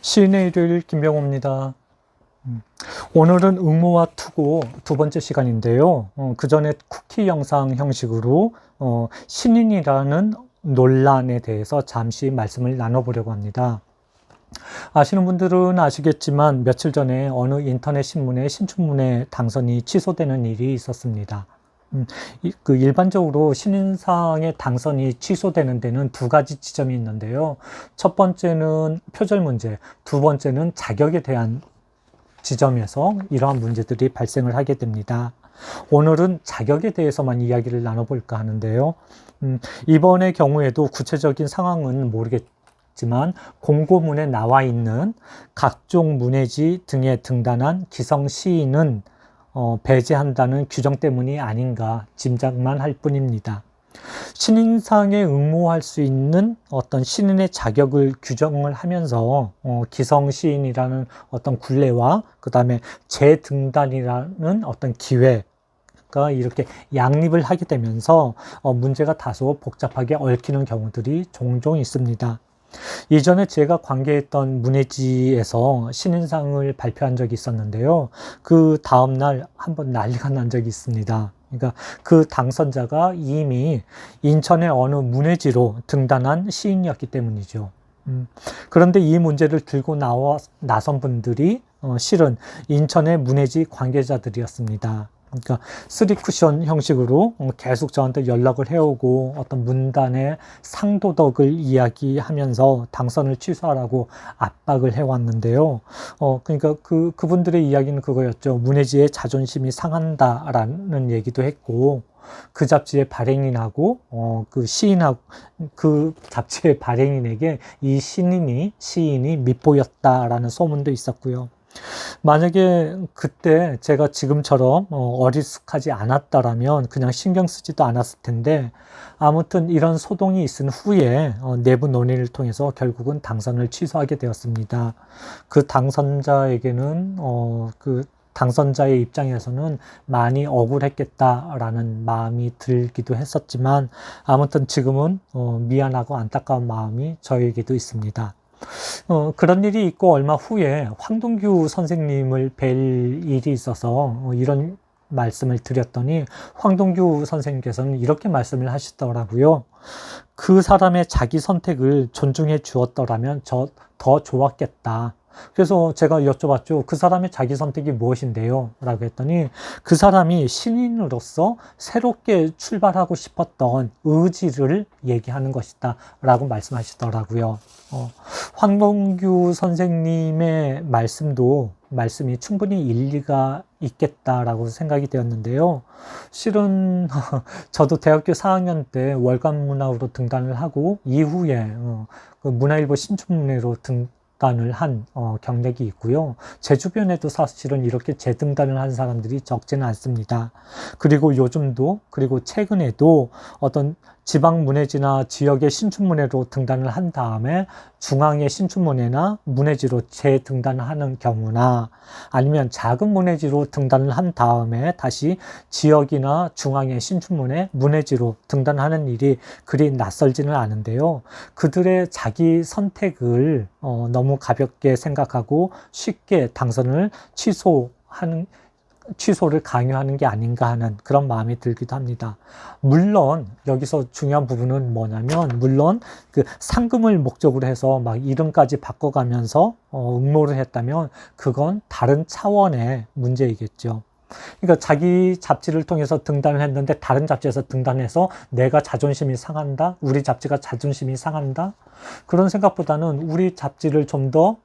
시인의 일요일 김병호입니다. 오늘은 응모와 투고 두 번째 시간인데요. 그 전에 쿠키 영상 형식으로 신인이라는 논란에 대해서 잠시 말씀을 나눠보려고 합니다. 아시는 분들은 아시겠지만 며칠 전에 어느 인터넷 신문에 신춘문예 당선이 취소되는 일이 있었습니다. 일반적으로 신인상의 당선이 취소되는 데는 두 가지 지점이 있는데요. 첫 번째는 표절 문제, 두 번째는 자격에 대한 지점에서 이러한 문제들이 발생을 하게 됩니다. 오늘은 자격에 대해서만 이야기를 나눠볼까 하는데요. 이번의 경우에도 구체적인 상황은 모르겠지만 공고문에 나와 있는 각종 문해지 등에 등단한 기성 시인은 배제한다는 규정 때문이 아닌가 짐작만 할 뿐입니다. 신인상에 응모할 수 있는 어떤 신인의 자격을 규정을 하면서 기성 시인이라는 어떤 굴레와 그 다음에 재등단이라는 어떤 기회가 이렇게 양립을 하게 되면서 문제가 다소 복잡하게 얽히는 경우들이 종종 있습니다. 이전에 제가 관계했던 문해지에서 신인상을 발표한 적이 있었는데요. 그 다음날 한번 난리가 난 적이 있습니다. 그러니까 그 당선자가 이미 인천의 어느 문해지로 등단한 시인이었기 때문이죠. 그런데 이 문제를 들고 나선 분들이 실은 인천의 문해지 관계자들이었습니다. 그러니까 3쿠션 형식으로 계속 저한테 연락을 해오고 어떤 문단의 상도덕을 이야기하면서 당선을 취소하라고 압박을 해왔는데요. 그러니까 그분들의 이야기는 그거였죠. 문해지의 자존심이 상한다라는 얘기도 했고, 그 잡지의 발행인하고 그 잡지의 발행인에게 이 시인이 밉보였다라는 소문도 있었고요. 만약에 그때 제가 지금처럼 어리숙하지 않았다라면 그냥 신경 쓰지도 않았을 텐데, 아무튼 이런 소동이 있은 후에 내부 논의를 통해서 결국은 당선을 취소하게 되었습니다. 그 당선자에게는 그 당선자의 입장에서는 많이 억울했겠다라는 마음이 들기도 했었지만, 아무튼 지금은 미안하고 안타까운 마음이 저에게도 있습니다. 그런 일이 있고 얼마 후에 황동규 선생님을 뵐 일이 있어서 이런 말씀을 드렸더니 황동규 선생님께서는 이렇게 말씀을 하시더라고요. 그 사람의 자기 선택을 존중해 주었더라면 더 좋았겠다. 그래서 제가 여쭤봤죠. 그 사람의 자기 선택이 무엇인데요? 라고 했더니 그 사람이 신인으로서 새롭게 출발하고 싶었던 의지를 얘기하는 것이다 라고 말씀하시더라고요. 황동규 선생님의 말씀이 충분히 일리가 있겠다라고 생각이 되었는데요. 실은 저도 대학교 4학년 때 월간문학으로 등단을 하고 이후에 그 문화일보 신춘문예로 등단을 한 경력이 있고요. 제 주변에도 사실은 이렇게 재등단을 한 사람들이 적지는 않습니다. 그리고 요즘도, 그리고 최근에도 어떤 지방 문해지나 지역의 신춘문예로 등단을 한 다음에 중앙의 신춘문예나 문해지로 재등단하는 경우나, 아니면 작은 문해지로 등단을 한 다음에 다시 지역이나 중앙의 신춘문예, 문해지로 등단하는 일이 그리 낯설지는 않은데요. 그들의 자기 선택을 너무 가볍게 생각하고 쉽게 당선을 취소를 강요하는 게 아닌가 하는 그런 마음이 들기도 합니다. 물론 여기서 중요한 부분은 뭐냐면, 물론 그 상금을 목적으로 해서 막 이름까지 바꿔가면서 응모를 했다면 그건 다른 차원의 문제이겠죠. 그러니까 자기 잡지를 통해서 등단을 했는데 다른 잡지에서 등단해서 내가 자존심이 상한다? 우리 잡지가 자존심이 상한다? 그런 생각보다는 우리 잡지를 좀 더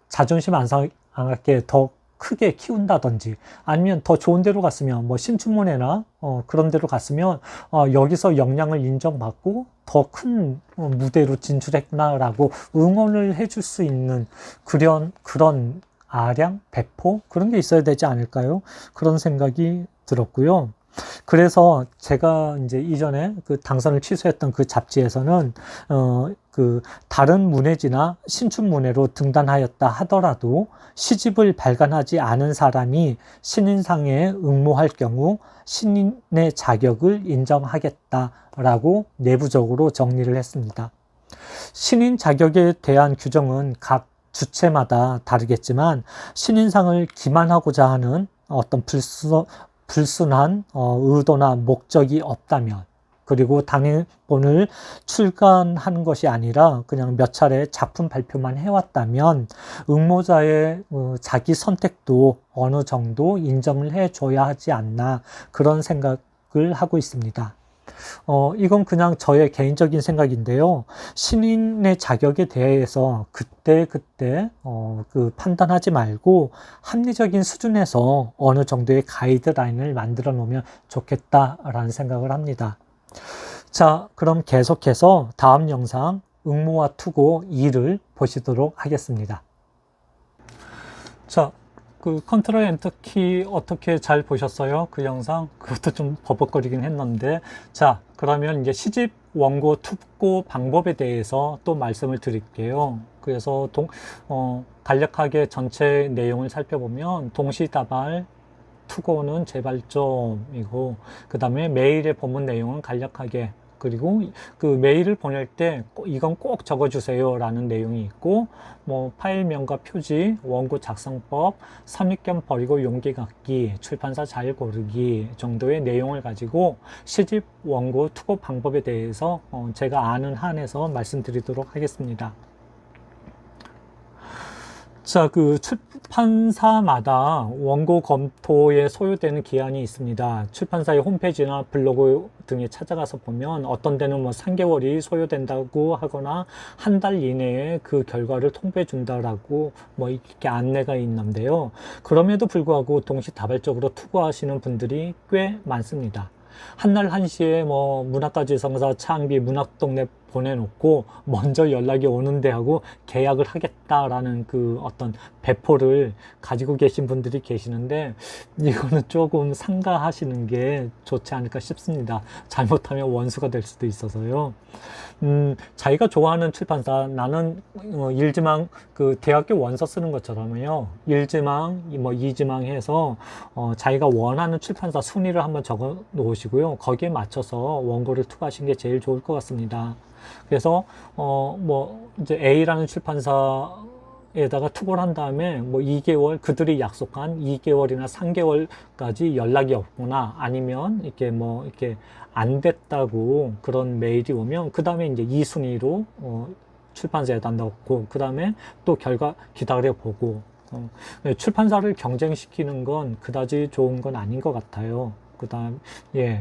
자존심 안 상하게 더 크게 키운다든지, 아니면 더 좋은 데로 갔으면 뭐 신춘문예나 그런 데로 갔으면 여기서 역량을 인정받고 더 큰 무대로 진출했구나라고 응원을 해줄 수 있는 그런 아량, 배포, 그런 게 있어야 되지 않을까요? 그런 생각이 들었고요. 그래서 제가 이제 이전에 그 당선을 취소했던 그 잡지에서는 그 다른 문해지나 신춘문예로 등단하였다 하더라도 시집을 발간하지 않은 사람이 신인상에 응모할 경우 신인의 자격을 인정하겠다라고 내부적으로 정리를 했습니다. 신인 자격에 대한 규정은 각 주체마다 다르겠지만 신인상을 기만하고자 하는 어떤 불순한 의도나 목적이 없다면, 그리고 단일본을 출간하는 것이 아니라 그냥 몇 차례 작품 발표만 해왔다면 응모자의 자기 선택도 어느 정도 인정을 해줘야 하지 않나, 그런 생각을 하고 있습니다. 이건 그냥 저의 개인적인 생각인데요. 신인의 자격에 대해서 그때 판단하지 말고 합리적인 수준에서 어느 정도의 가이드라인을 만들어 놓으면 좋겠다라는 생각을 합니다. 자, 그럼 계속해서 다음 영상 응모와 투고 2를 보시도록 하겠습니다. 자, 그 컨트롤 엔터 키 어떻게 잘 보셨어요? 그 영상? 그것도 좀 버벅거리긴 했는데, 자, 그러면 이제 시집 원고 투고 방법에 대해서 또 말씀을 드릴게요. 그래서 간략하게 전체 내용을 살펴보면 동시다발 투고는 재발점이고, 그 다음에 메일의 본문 내용은 간략하게, 그리고 그 메일을 보낼 때 이건 꼭 적어주세요 라는 내용이 있고, 뭐 파일명과 표지, 원고 작성법, 선입견 버리고 용기 갖기, 출판사 잘 고르기 정도의 내용을 가지고 시집 원고 투고 방법에 대해서 제가 아는 한에서 말씀드리도록 하겠습니다. 자, 그 출판사마다 원고 검토에 소요되는 기한이 있습니다. 출판사의 홈페이지나 블로그 등에 찾아가서 보면 어떤 데는 뭐 3개월이 소요된다고 하거나 한 달 이내에 그 결과를 통보해 준다라고 뭐 이렇게 안내가 있는데요. 그럼에도 불구하고 동시다발적으로 투고하시는 분들이 꽤 많습니다. 한날 한시에 뭐 문학가지성사 창비 문학동네 보내놓고 먼저 연락이 오는데 하고 계약을 하겠다라는 그 어떤 배포를 가지고 계신 분들이 계시는데, 이거는 조금 삼가하시는 게 좋지 않을까 싶습니다. 잘못하면 원수가 될 수도 있어서요. 자기가 좋아하는 출판사, 나는 일지망 그 대학교 원서 쓰는 것처럼요, 일지망 뭐 이지망 해서 자기가 원하는 출판사 순위를 한번 적어 놓으시고요, 거기에 맞춰서 원고를 투고하시는 게 제일 좋을 것 같습니다. 그래서 뭐 이제 A라는 출판사에다가 투고를 한 다음에 뭐 2개월, 그들이 약속한 2개월이나 3개월까지 연락이 없거나 아니면 이렇게 뭐 이렇게 안 됐다고 그런 메일이 오면 그 다음에 이제 2순위로 출판사에다 넣고 그 다음에 또 결과 기다려 보고, 출판사를 경쟁시키는 건 그다지 좋은 건 아닌 것 같아요. 그 다음,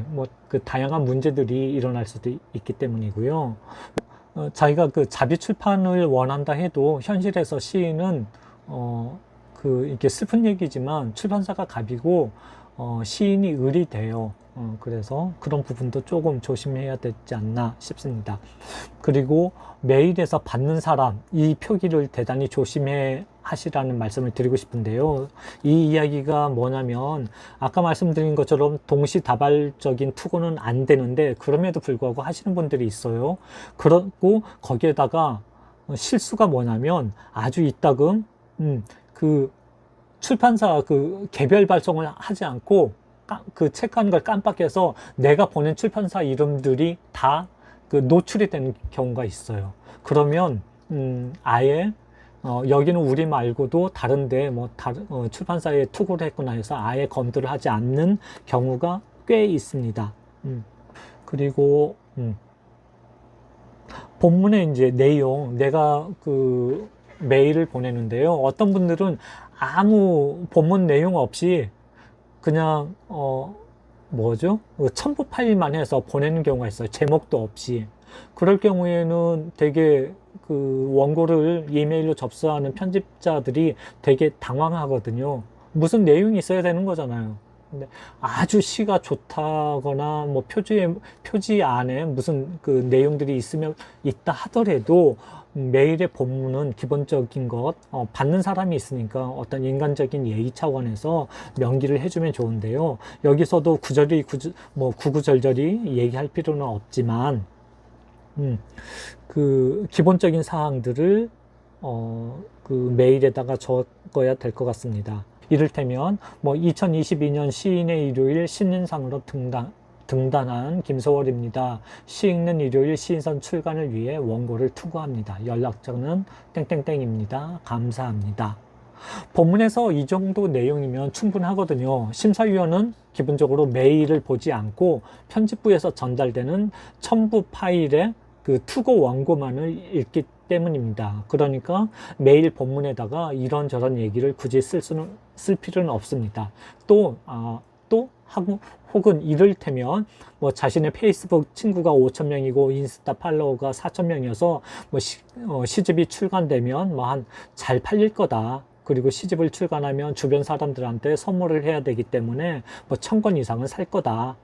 뭐, 그 다양한 문제들이 일어날 수도 있기 때문이고요. 자기가 그 자비 출판을 원한다 해도 현실에서 시인은, 이게 슬픈 얘기지만 출판사가 갑이고, 시인이 을이 돼요. 그래서 그런 부분도 조금 조심해야 되지 않나 싶습니다. 그리고 메일에서 받는 사람, 이 표기를 대단히 조심해 하시라는 말씀을 드리고 싶은데요. 이 이야기가 뭐냐면 아까 말씀드린 것처럼 동시다발적인 투고는 안 되는데 그럼에도 불구하고 하시는 분들이 있어요. 그리고 거기에다가 실수가 뭐냐면 아주 이따금 그 출판사 그 개별 발송을 하지 않고 그 체크하는 걸 깜빡해서 내가 보낸 출판사 이름들이 다 그 노출이 되는 경우가 있어요. 그러면 아예 여기는 우리 말고도 다른데 뭐 다른 출판사에 투고를 했구나 해서 아예 검토를 하지 않는 경우가 꽤 있습니다. 그리고 본문의 이제 내용, 내가 그 메일을 보내는데요. 어떤 분들은 아무 본문 내용 없이 그냥 뭐죠? 첨부 파일만 해서 보내는 경우가 있어요. 제목도 없이. 그럴 경우에는 되게 그 원고를 이메일로 접수하는 편집자들이 되게 당황하거든요. 무슨 내용이 있어야 되는 거잖아요. 근데 아주 시가 좋다거나 뭐 표지 안에 무슨 그 내용들이 있다 하더라도 메일의 본문은 기본적인 것, 받는 사람이 있으니까 어떤 인간적인 예의 차원에서 명기를 해주면 좋은데요. 여기서도 구구절절히 얘기할 필요는 없지만, 그 기본적인 사항들을 그 메일에다가 적어야 될 것 같습니다. 이를테면 뭐 2022년 시인의 일요일 신인상으로 등단한 김소월입니다. 시 읽는 일요일 시인선 출간을 위해 원고를 투고합니다. 연락처는 땡땡땡입니다. 감사합니다. 본문에서 이 정도 내용이면 충분하거든요. 심사위원은 기본적으로 메일을 보지 않고 편집부에서 전달되는 첨부 파일의 그 투고 원고만을 읽기 때문입니다. 그러니까 메일 본문에다가 이런저런 얘기를 굳이 쓸 필요는 없습니다. 혹은 이를테면 뭐 자신의 페이스북 친구가 5,000명이고 인스타 팔로워가 4,000명이어서 뭐 시집이 출간되면 뭐 한 잘 팔릴 거다. 그리고 시집을 출간하면 주변 사람들한테 선물을 해야 되기 때문에 뭐 1,000권 이상은 살 거다.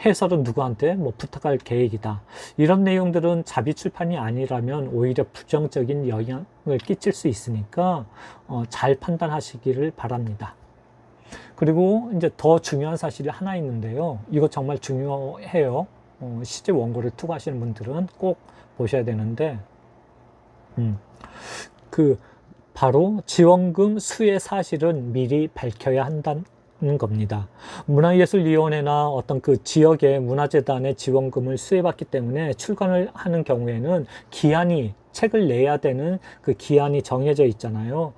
해설은 누구한테 뭐 부탁할 계획이다. 이런 내용들은 자비 출판이 아니라면 오히려 부정적인 영향을 끼칠 수 있으니까 잘 판단하시기를 바랍니다. 그리고 이제 더 중요한 사실이 하나 있는데요. 이거 정말 중요해요. 시집 원고를 투고하시는 분들은 꼭 보셔야 되는데, 바로 지원금 수의 사실은 미리 밝혀야 한다는 겁니다. 문화예술위원회나 어떤 그 지역의 문화재단의 지원금을 수혜받기 때문에 출간을 하는 경우에는 책을 내야 되는 그 기한이 정해져 있잖아요.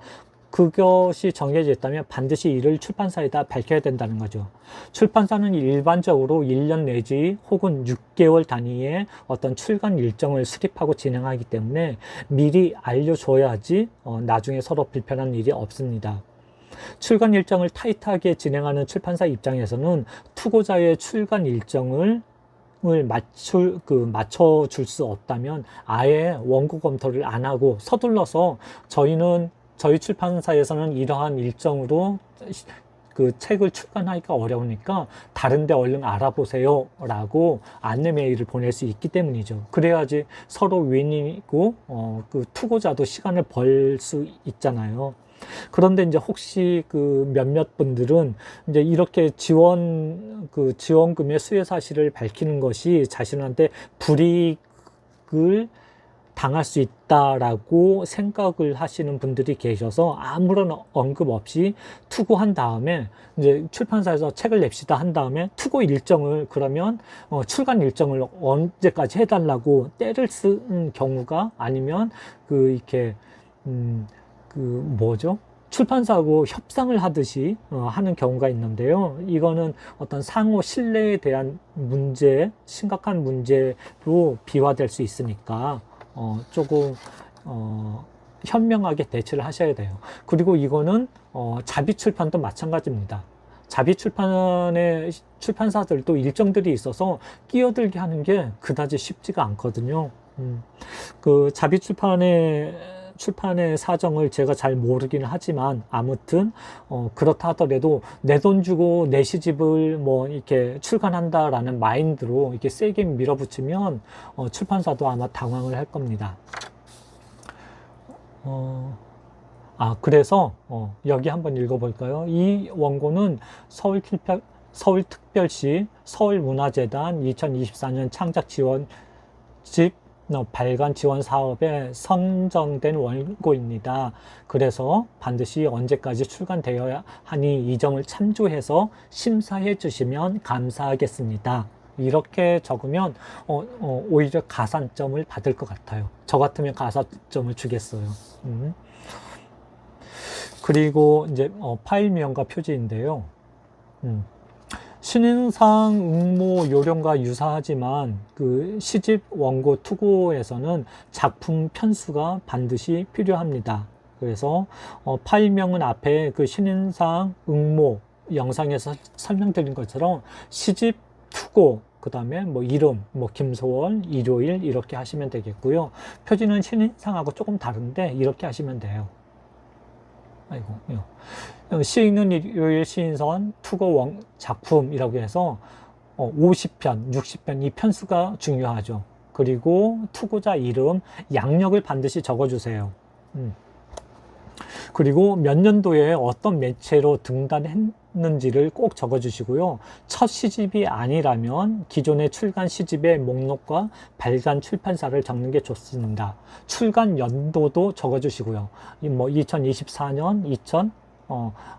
그것이 정해져 있다면 반드시 이를 출판사에다 밝혀야 된다는 거죠. 출판사는 일반적으로 1년 내지 혹은 6개월 단위의 어떤 출간 일정을 수립하고 진행하기 때문에 미리 알려줘야지 나중에 서로 불편한 일이 없습니다. 출간 일정을 타이트하게 진행하는 출판사 입장에서는 투고자의 출간 일정을 맞춰줄 수 없다면 아예 원고 검토를 안 하고 서둘러서 저희 출판사에서는 이러한 일정으로 그 책을 출간하기가 어려우니까 다른데 얼른 알아보세요 라고 안내 메일을 보낼 수 있기 때문이죠. 그래야지 서로 윈이고 그 투고자도 시간을 벌 수 있잖아요. 그런데 이제 혹시 그 몇몇 분들은 이제 이렇게 지원금의 수혜 사실을 밝히는 것이 자신한테 불이익을 당할 수 있다라고 생각을 하시는 분들이 계셔서 아무런 언급 없이 투고한 다음에 이제 출판사에서 책을 냅시다 한 다음에 투고 일정을 그러면 출간 일정을 언제까지 해달라고 때를 쓴 경우가 아니면 출판사하고 협상을 하듯이 하는 경우가 있는데요. 이거는 어떤 상호 신뢰에 대한 심각한 문제로 비화될 수 있으니까 조금 현명하게 대처를 하셔야 돼요. 그리고 이거는 자비 출판도 마찬가지입니다. 자비 출판의 출판사들도 일정들이 있어서 끼어들게 하는 게 그다지 쉽지가 않거든요. 그 자비 출판의 사정을 제가 잘 모르기는 하지만 아무튼 그렇다 하더라도 내 돈 주고 내 시집을 뭐 이렇게 출간한다라는 마인드로 이렇게 세게 밀어붙이면 출판사도 아마 당황을 할 겁니다. 그래서 여기 한번 읽어볼까요? 이 원고는 서울특별시 서울문화재단 2024년 창작 지원집 발간 지원 사업에 선정된 원고입니다. 그래서 반드시 언제까지 출간되어야 하니 이 점을 참조해서 심사해 주시면 감사하겠습니다. 이렇게 적으면 오히려 가산점을 받을 것 같아요. 저 같으면 가산점을 주겠어요. 그리고 이제 파일명과 표지인데요. 신인상 응모 요령과 유사하지만 그 시집 원고 투고에서는 작품 편수가 반드시 필요합니다. 그래서 파일명은 앞에 그 신인상 응모 영상에서 설명드린 것처럼 시집 투고 그 다음에 뭐 이름, 뭐 김소월, 일요일 이렇게 하시면 되겠고요. 표지는 신인상하고 조금 다른데 이렇게 하시면 돼요. 시 읽는 일요일 시인선 투고 작품이라고 해서 50편, 60편 이 편수가 중요하죠. 그리고 투고자 이름, 양력을 반드시 적어주세요. 그리고 몇 년도에 어떤 매체로 등단했는지를 꼭 적어주시고요. 첫 시집이 아니라면 기존의 출간 시집의 목록과 발간 출판사를 적는 게 좋습니다. 출간 연도도 적어주시고요. 2024년,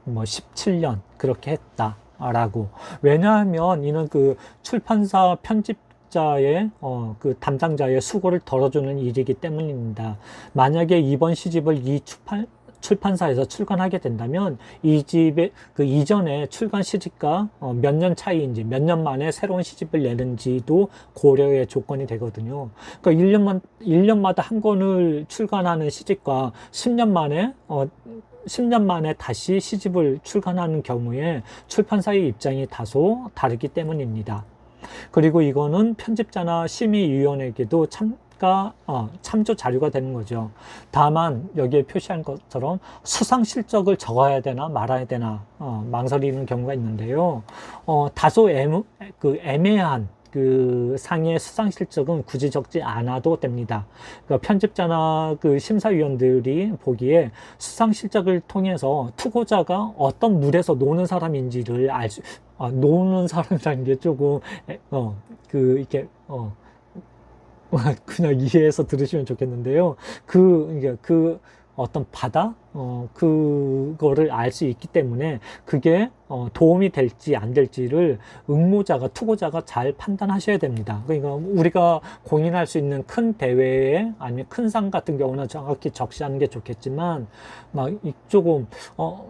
17년 그렇게 했다. 라고. 왜냐하면 이는 그 출판사 편집자의 그 담당자의 수고를 덜어주는 일이기 때문입니다. 만약에 이번 시집을 이 출판사에서 출간하게 된다면 이 집의 그 이전에 출간 시집과 몇 년 차이인지 몇 년 만에 새로운 시집을 내는지도 고려의 조건이 되거든요. 그러니까 1년마다 한 권을 출간하는 시집과 10년 만에 다시 시집을 출간하는 경우에 출판사의 입장이 다소 다르기 때문입니다. 그리고 이거는 편집자나 심의위원에게도 참조 자료가 되는 거죠. 다만 여기에 표시한 것처럼 수상 실적을 적어야 되나 말아야 되나 망설이는 경우가 있는데요. 다소 애매한 그 상의 수상 실적은 굳이 적지 않아도 됩니다. 그러니까 편집자나 그 심사위원들이 보기에 수상 실적을 통해서 투고자가 어떤 물에서 노는 사람인지를 노는 사람이라는 게 조금 이렇게 그냥 이해해서 들으시면 좋겠는데요. 그 어떤 바다 그거를 알 수 있기 때문에 그게 도움이 될지 안 될지를 투고자가 잘 판단하셔야 됩니다. 그러니까 우리가 공인할 수 있는 큰 대회에 아니면 큰 상 같은 경우는 정확히 적시하는 게 좋겠지만 막 조금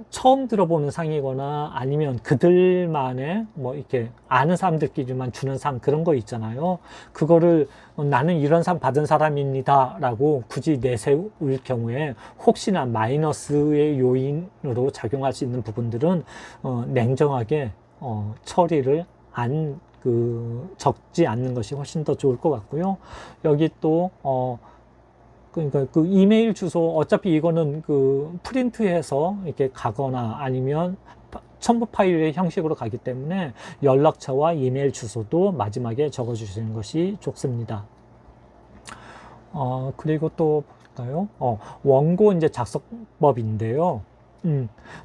처음 들어보는 상이거나 아니면 그들만의 뭐 이렇게 아는 사람들끼리만 주는 상 그런 거 있잖아요. 그거를 나는 이런 상 받은 사람입니다 라고 굳이 내세울 경우에 혹시나 마이너스의 요인으로 작용할 수 있는 부분들은 냉정하게 처리를 적지 않는 것이 훨씬 더 좋을 것 같고요. 여기 또 그러니까 그 이메일 주소 어차피 이거는 그 프린트해서 이렇게 가거나 아니면 첨부 파일의 형식으로 가기 때문에 연락처와 이메일 주소도 마지막에 적어 주시는 것이 좋습니다. 그리고 또 볼까요? 원고 이제 작성법인데요.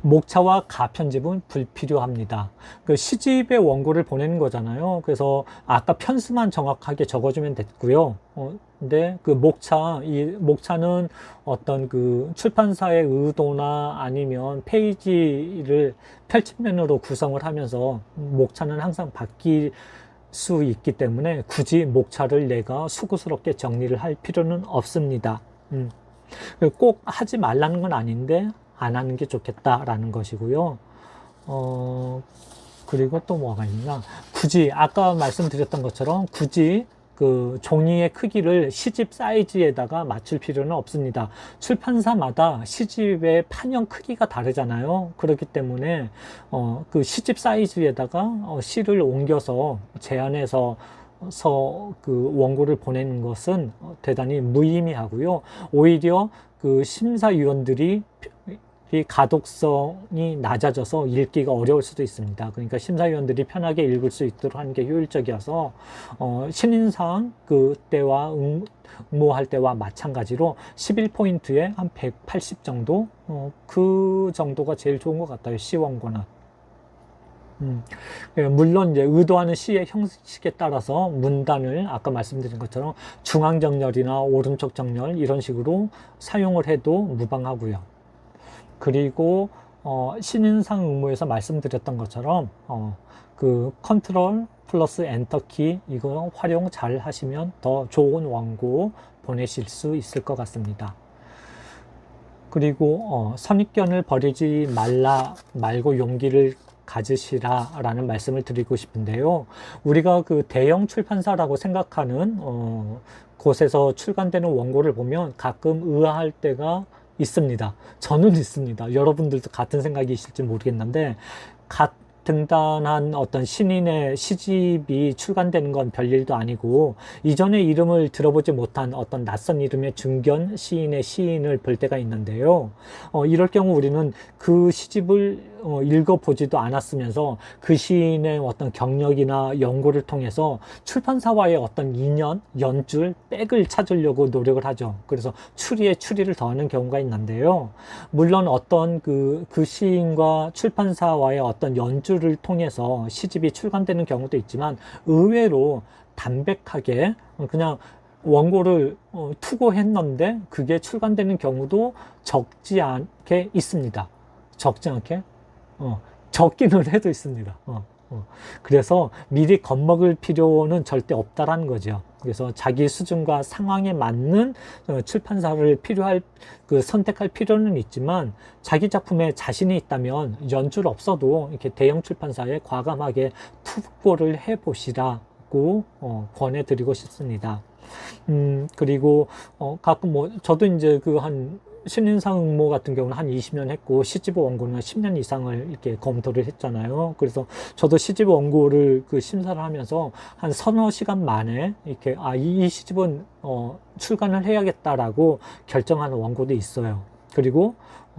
목차와 가편집은 불필요합니다. 그 시집의 원고를 보내는 거잖아요. 그래서 아까 편수만 정확하게 적어주면 됐고요. 근데 그 목차는 어떤 그 출판사의 의도나 아니면 페이지를 펼침면으로 구성을 하면서 목차는 항상 바뀔 수 있기 때문에 굳이 목차를 내가 수고스럽게 정리를 할 필요는 없습니다. 꼭 하지 말라는 건 아닌데 안 하는 게 좋겠다라는 것이고요. 그리고 또 뭐가 있나? 굳이 아까 말씀드렸던 것처럼 굳이 그 종이의 크기를 시집 사이즈에다가 맞출 필요는 없습니다. 출판사마다 시집의 판형 크기가 다르잖아요. 그렇기 때문에 그 시집 사이즈에다가 시를 옮겨서 제안해서 그 원고를 보내는 것은 대단히 무의미하고요. 오히려 그 심사위원들이 가독성이 낮아져서 읽기가 어려울 수도 있습니다. 그러니까 심사위원들이 편하게 읽을 수 있도록 하는 게 효율적이어서 신인상 그때와 응모할 때와 마찬가지로 11포인트에 한 180 정도 그 정도가 제일 좋은 것 같아요. 시원고는. 물론 이제 의도하는 시의 형식에 따라서 문단을 아까 말씀드린 것처럼 중앙 정렬이나 오른쪽 정렬 이런 식으로 사용을 해도 무방하고요. 그리고 신인상 응모에서 말씀드렸던 것처럼 그 컨트롤 플러스 엔터키 이거 활용 잘 하시면 더 좋은 원고 보내실 수 있을 것 같습니다. 그리고 선입견을 버리지 말고 용기를 가지시라 라는 말씀을 드리고 싶은데요. 우리가 그 대형 출판사라고 생각하는 곳에서 출간되는 원고를 보면 가끔 의아할 때가 있습니다. 저는 있습니다. 여러분들도 같은 생각이실지 모르겠는데 등단한 어떤 신인의 시집이 출간되는 건 별일도 아니고 이전에 이름을 들어보지 못한 어떤 낯선 이름의 중견 시인의 시인을 볼 때가 있는데요. 이럴 경우 우리는 그 시집을 읽어보지도 않았으면서 그 시인의 어떤 경력이나 연구를 통해서 출판사와의 어떤 인연, 연줄, 백을 찾으려고 노력을 하죠. 그래서 추리를 더하는 경우가 있는데요. 물론 어떤 그 시인과 출판사와의 어떤 연줄을 통해서 시집이 출간되는 경우도 있지만 의외로 담백하게 그냥 원고를 투고했는데 그게 출간되는 경우도 적지 않게 있습니다. 적지 않게. 적기는 해도 있습니다. 그래서 미리 겁먹을 필요는 절대 없다라는 거죠. 그래서 자기 수준과 상황에 맞는 출판사를 선택할 필요는 있지만, 자기 작품에 자신이 있다면 연출 없어도 이렇게 대형 출판사에 과감하게 투고를 해보시라고 권해드리고 싶습니다. 그리고 가끔 저도 이제 신인상 응모 같은 경우는 한 20년 했고, 시집오 원고는 10년 이상을 이렇게 검토를 했잖아요. 그래서 저도 시집오 원고를 심사를 하면서 한 서너 시간 만에 이렇게, 이 시집은, 출간을 해야겠다라고 결정하는 원고도 있어요. 그리고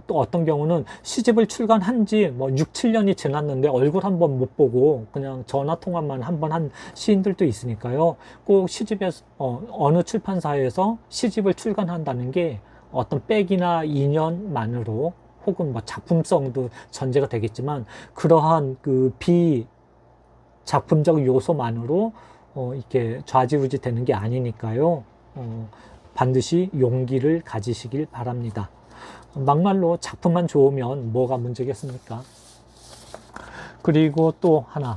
또 어떤 경우는 시집을 출간한 지 6, 7년이 지났는데 얼굴 한번 못 보고 그냥 전화 통화만 한번 한 시인들도 있으니까요. 꼭 어느 출판사에서 시집을 출간한다는 게 어떤 빽이나 인연만으로, 혹은 작품성도 전제가 되겠지만, 그러한 비작품적 요소만으로 이렇게 좌지우지 되는 게 아니니까요. 반드시 용기를 가지시길 바랍니다. 막말로 작품만 좋으면 뭐가 문제겠습니까? 그리고 또 하나,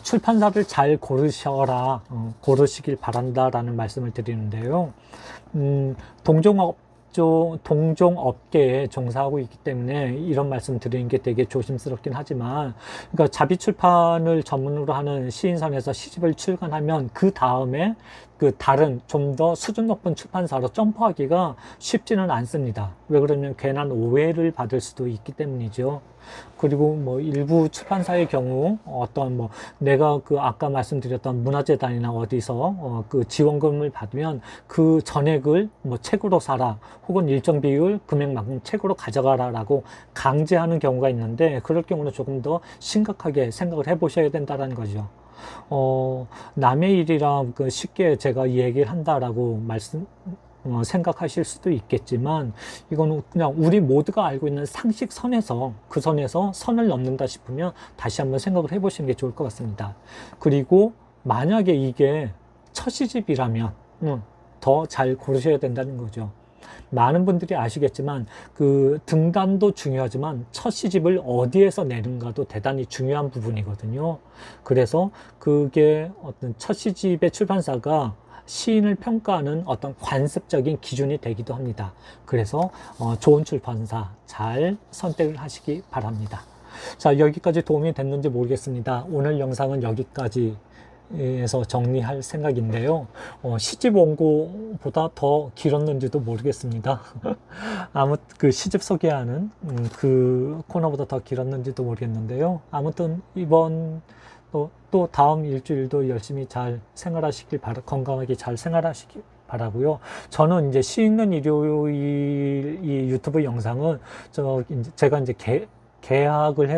출판사를 잘 고르시길 바란다라는 말씀을 드리는데요. 동종업계에 종사하고 있기 때문에 이런 말씀 드리는 게 되게 조심스럽긴 하지만, 그러니까 자비출판을 전문으로 하는 시인선에서 시집을 출간하면 그 다음에 다른 좀 더 수준 높은 출판사로 점프하기가 쉽지는 않습니다. 왜 그러면 괜한 오해를 받을 수도 있기 때문이죠. 그리고 일부 출판사의 경우 내가 아까 말씀드렸던 문화재단이나 어디서 지원금을 받으면 그 전액을 책으로 사라, 혹은 일정 비율 금액만큼 책으로 가져가라라고 강제하는 경우가 있는데, 그럴 경우는 조금 더 심각하게 생각을 해보셔야 된다는 거죠. 남의 일이라 쉽게 제가 얘기를 한다라고 생각하실 수도 있겠지만, 이거는 그냥 우리 모두가 알고 있는 상식선에서, 그 선에서 선을 넘는다 싶으면 다시 한번 생각을 해보시는 게 좋을 것 같습니다. 그리고 만약에 이게 첫 시집이라면 더 잘 고르셔야 된다는 거죠. 많은 분들이 아시겠지만 등단도 중요하지만 첫 시집을 어디에서 내는가도 대단히 중요한 부분이거든요. 그래서 그게 어떤 첫 시집의 출판사가 시인을 평가하는 어떤 관습적인 기준이 되기도 합니다. 그래서 좋은 출판사 잘 선택을 하시기 바랍니다. 자, 여기까지 도움이 됐는지 모르겠습니다. 오늘 영상은 여기까지 에서 정리할 생각인데요. 시집 원고보다 더 길었는지도 모르겠습니다. 아무튼 시집 소개하는 코너보다 더 길었는지도 모르겠는데요. 아무튼 이번 또 다음 일주일도 열심히 잘 생활하시길 건강하게 잘 생활하시길 바라고요. 저는 이제 시 읽는 일요일 이 유튜브 영상은 제가 이제 개강을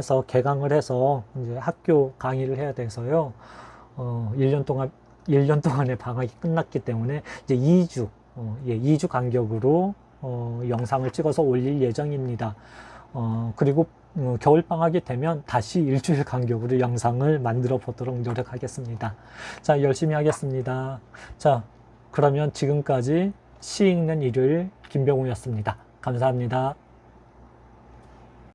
해서 이제 학교 강의를 해야 돼서요. 1년 동안의 방학이 끝났기 때문에 이제 2주 간격으로 영상을 찍어서 올릴 예정입니다. 그리고 겨울방학이 되면 다시 일주일 간격으로 영상을 만들어 보도록 노력하겠습니다. 자, 열심히 하겠습니다. 자, 그러면 지금까지 시 읽는 일요일 김병우였습니다. 감사합니다.